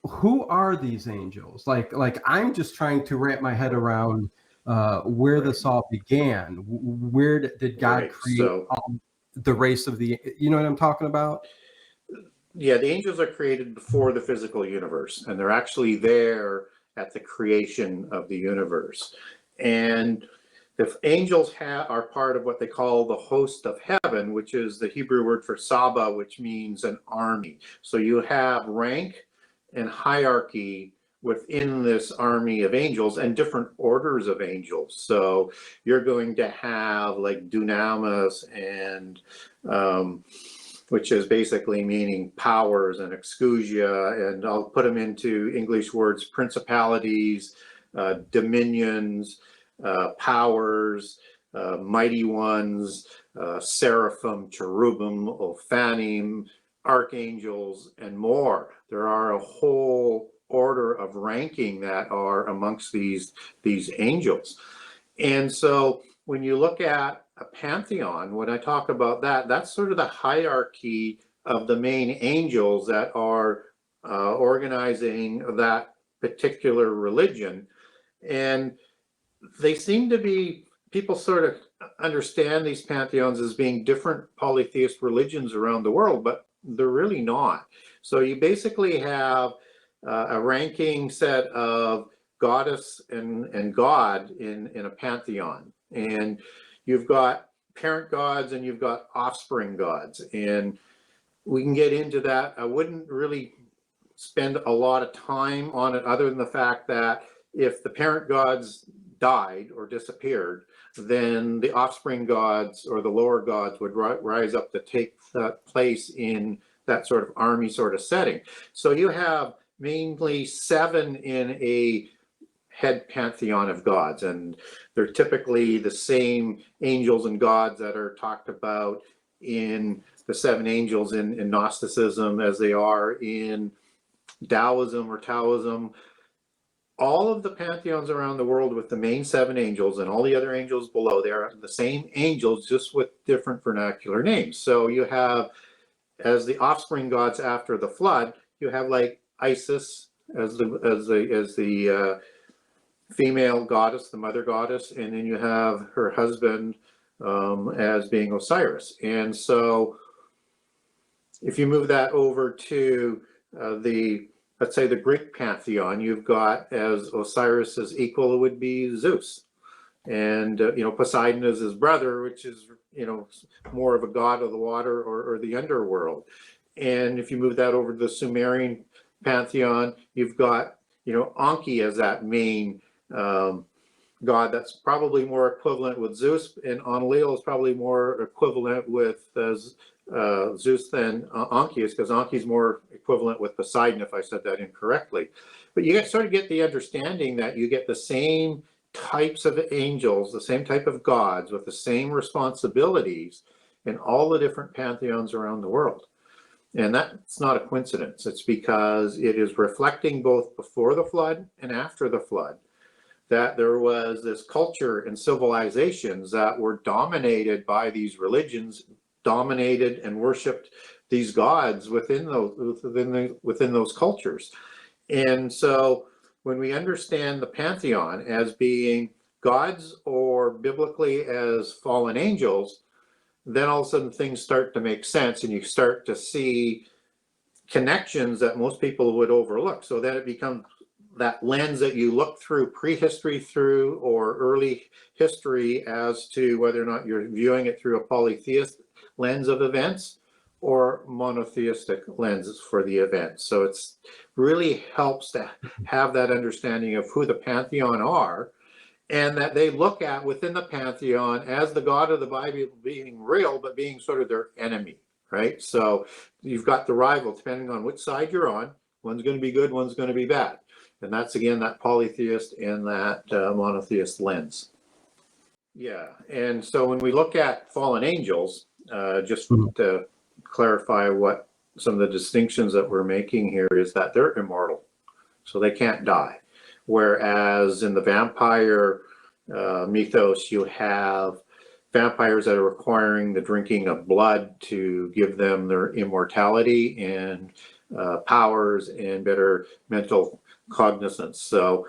who are these angels? Like I'm just trying to wrap my head around where this all began. Where did God create the race of the, you know what I'm talking about? Yeah, the angels are created before the physical universe, and they're actually there at the creation of the universe. And the angels are part of what they call the host of heaven, which is the Hebrew word for Saba, which means an army. So you have rank and hierarchy within this army of angels and different orders of angels. So you're going to have like dunamis and which is basically meaning powers, and exousia, and I'll put them into English words: principalities, dominions, powers, mighty ones, seraphim, cherubim, ophanim, archangels, and more. There are a whole order of ranking that are amongst these angels. And so when you look at a pantheon, when I talk about that, that's sort of the hierarchy of the main angels that are organizing that particular religion. And they seem to be, people sort of understand these pantheons as being different polytheist religions around the world, but they're really not. So you basically have a ranking set of goddess and god in a pantheon. And you've got parent gods and you've got offspring gods. And we can get into that. I wouldn't really spend a lot of time on it, other than the fact that if the parent gods died or disappeared, then the offspring gods or the lower gods would rise up to take that place in that sort of army sort of setting. So you have mainly 7 in a head pantheon of gods, and they're typically the same angels and gods that are talked about in the 7 angels in Gnosticism as they are in Taoism or Taoism. All of the pantheons around the world with the main 7 angels and all the other angels below, they are the same angels, just with different vernacular names. So you have, as the offspring gods after the flood, you have like Isis as the female goddess, the mother goddess, and then you have her husband as being Osiris. And so if you move that over to let's say the Greek pantheon, you've got as Osiris's equal would be Zeus. And, Poseidon is his brother, which is, more of a god of the water or the underworld. And if you move that over to the Sumerian pantheon, you've got, Enki as that main god that's probably more equivalent with Zeus, and Enlil is probably more equivalent with Zeus than Enki is, because Enki is more equivalent with Poseidon, if I said that incorrectly. But you sort of get the understanding that you get the same types of angels, the same type of gods with the same responsibilities in all the different pantheons around the world. And that's not a coincidence. It's because it is reflecting both before the flood and after the flood, that there was this culture and civilizations that were dominated by these religions, dominated and worshipped these gods within those cultures. And so when we understand the pantheon as being gods or biblically as fallen angels, then all of a sudden things start to make sense, and you start to see connections that most people would overlook. So then it becomes that lens that you look through prehistory through or early history as to whether or not you're viewing it through a polytheist lens of events or monotheistic lenses for the event. So it's really helps to have that understanding of who the pantheon are, and that they look at within the pantheon as the God of the Bible being real, but being sort of their enemy, right? So you've got the rival, depending on which side you're on. One's going to be good, one's going to be bad. And that's, again, that polytheist and that monotheist lens. Yeah, and so when we look at fallen angels, just to clarify what some of the distinctions that we're making here is that they're immortal, so they can't die. Whereas in the vampire mythos, you have vampires that are requiring the drinking of blood to give them their immortality, and powers and better mental cognizance. So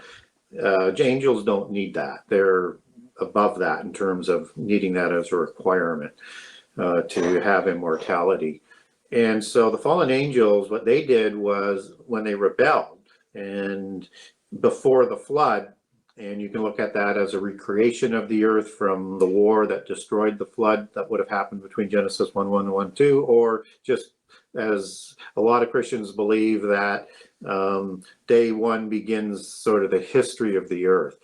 angels don't need that. They're above that in terms of needing that as a requirement to have immortality. And so the fallen angels, what they did was when they rebelled and before the flood, and you can look at that as a recreation of the earth from the war that destroyed the flood that would have happened between Genesis 1:1 and 1:2, or just as a lot of Christians believe that day one begins sort of the history of the earth.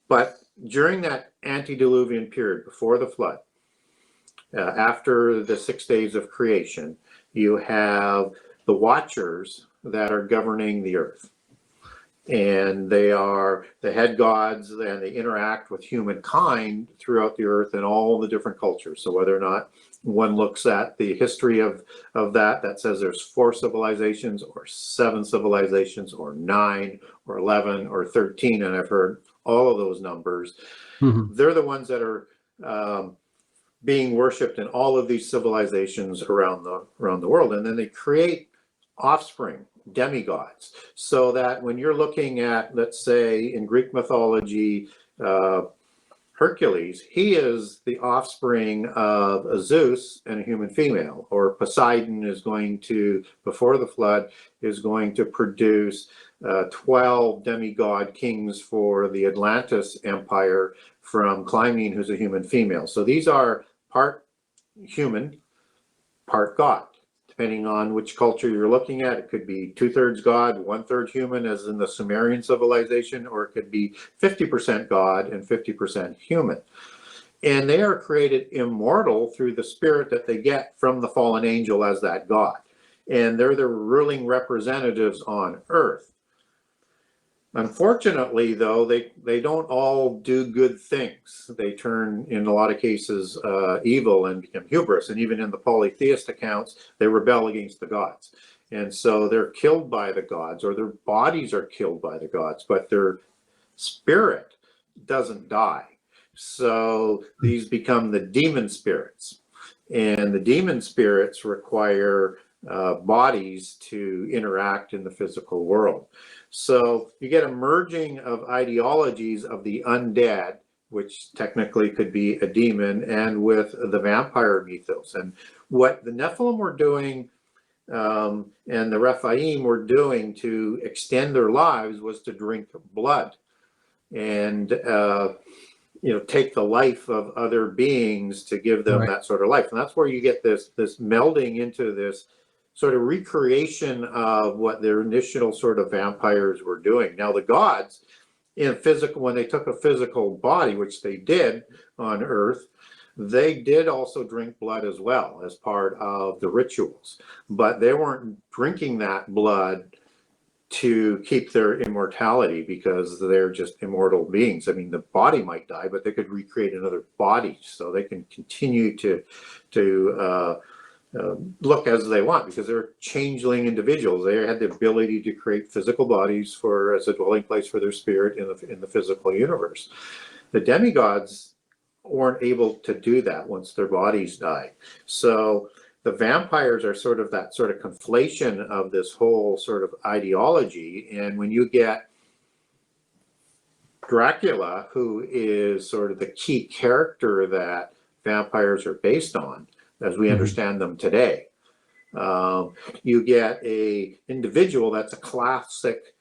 But during that antediluvian period before the flood, after the 6 days of creation, you have the watchers that are governing the earth. And they are the head gods, and they interact with humankind throughout the earth and all the different cultures. So whether or not one looks at the history of that says there's 4 civilizations or 7 civilizations or 9 or 11 or 13, and I've heard all of those numbers. They're the ones that are being worshipped in all of these civilizations around the world. And then they create offspring, demigods, so that when you're looking at, let's say in Greek mythology, Hercules, he is the offspring of a Zeus and a human female, or Poseidon is going to, before the flood, is going to produce 12 demigod kings for the Atlantis Empire from Clymene, who's a human female. So these are part human, part God. Depending on which culture you're looking at, it could be 2/3 God, 1/3 human, as in the Sumerian civilization, or it could be 50% God and 50% human. And they are created immortal through the spirit that they get from the fallen angel as that God. And they're the ruling representatives on earth. Unfortunately, though, they don't all do good things. They turn, in a lot of cases, evil and become hubris. And even in the polytheist accounts, they rebel against the gods. And so they're killed by the gods, or their bodies are killed by the gods, but their spirit doesn't die. So these become the demon spirits. And the demon spirits require bodies to interact in the physical world. So you get a merging of ideologies of the undead, which technically could be a demon, and with the vampire mythos. And what the Nephilim were doing and the Raphael were doing to extend their lives was to drink blood and take the life of other beings to give them that sort of life. And that's where you get this melding into this sort of recreation of what their initial sort of vampires were doing. Now the gods, when they took a physical body, which they did on earth, they did also drink blood as well as part of the rituals, but they weren't drinking that blood to keep their immortality, because they're just immortal beings. I mean, the body might die, but they could recreate another body, so they can continue to look as they want, because they're changeling individuals. They had the ability to create physical bodies as a dwelling place for their spirit in the physical universe. The demigods weren't able to do that once their bodies died. So the vampires are sort of that sort of conflation of this whole sort of ideology. And when you get Dracula, who is sort of the key character that vampires are based on, as we understand them today, you get a individual that's a classic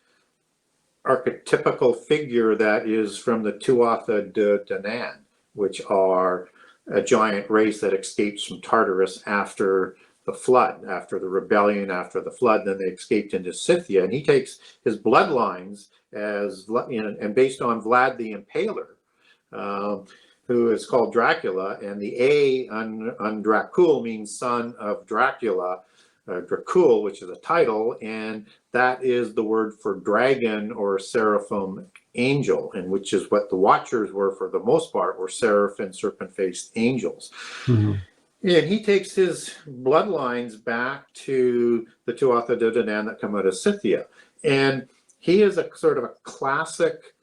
archetypical figure that is from the Tuatha De Danann, which are a giant race that escapes from Tartarus after the flood, after the rebellion, after the flood. Then they escaped into Scythia, and he takes his bloodlines and based on Vlad the Impaler, who is called Dracula, and the A on Dracul means son of Dracula, Dracul, which is a title, and that is the word for dragon or seraphim angel, and which is what the Watchers were for the most part, were seraphim serpent-faced angels. And he takes his bloodlines back to the Tuatha De Danann that come out of Scythia, and he is a sort of a classic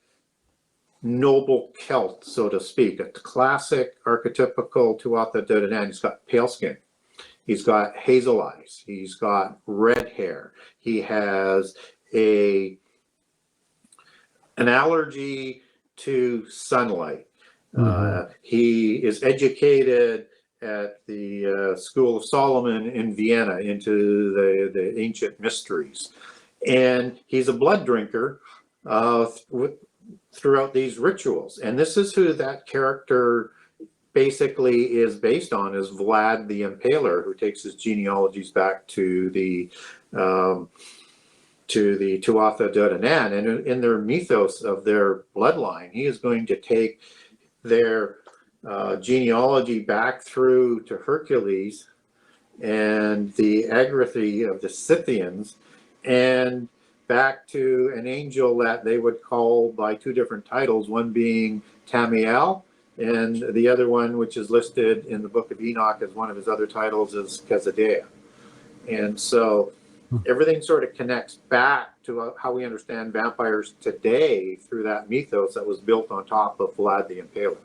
noble Celt, so to speak, a classic archetypical Tuatha De Danann. He's got pale skin. He's got hazel eyes. He's got red hair. He has an allergy to sunlight. He is educated at the School of Solomon in Vienna into the ancient mysteries. And he's a blood drinker throughout these rituals. And this is who that character basically is based on, is Vlad the Impaler, who takes his genealogies back to the Tuatha De Danann. And in their mythos of their bloodline, he is going to take their genealogy back through to Hercules and the Agrathy of the Scythians, and back to an angel that they would call by two different titles, one being Tamiel, and the other one, which is listed in the book of Enoch as one of his other titles, is Keziah. And so everything sort of connects back to how we understand vampires today through that mythos that was built on top of Vlad the Impaler.